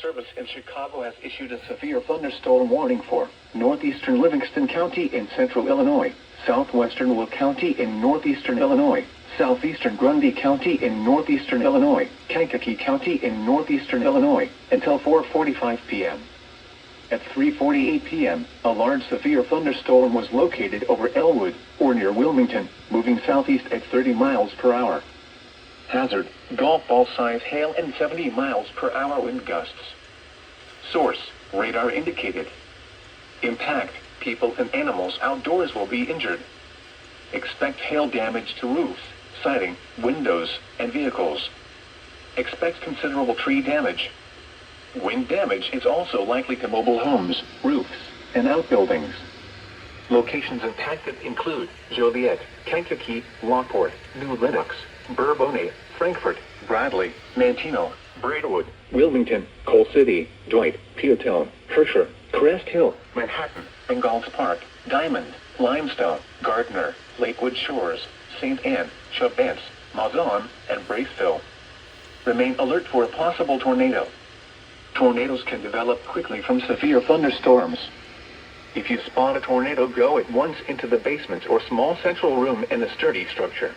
Service in Chicago has issued a severe thunderstorm warning for northeastern Livingston County in central Illinois, southwestern Will County in northeastern Illinois, southeastern Grundy County in northeastern Illinois, Kankakee County in northeastern Illinois, until 4:45 p.m. At 3:48 p.m., a large severe thunderstorm was located over Elwood, or near Wilmington, moving southeast at 30 miles per hour. Hazard, golf ball size hail and 70 miles per hour wind gusts. Source, radar indicated. Impact, people and animals outdoors will be injured. Expect hail damage to roofs, siding, windows, and vehicles. Expect considerable tree damage. Wind damage is also likely to mobile homes, roofs, and outbuildings. Locations impacted include Joliet, Kankakee, Lockport, New Lenox, Bourbonnais, Frankfort, Bradley, Manteno, Braidwood, Wilmington, Coal City, Dwight, Peatone, Herscher, Crest Hill, Manhattan, Ingalls Park, Diamond, Limestone, Gardner, Lakewood Shores, St. Anne, Chavance, Mazon, and Braceville. Remain alert for a possible tornado. Tornadoes can develop quickly from severe thunderstorms. If you spot a tornado, go at once into the basement or small central room in a sturdy structure.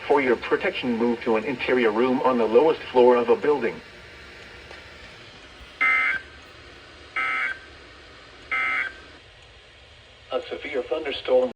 For your protection, move to an interior room on the lowest floor of a building.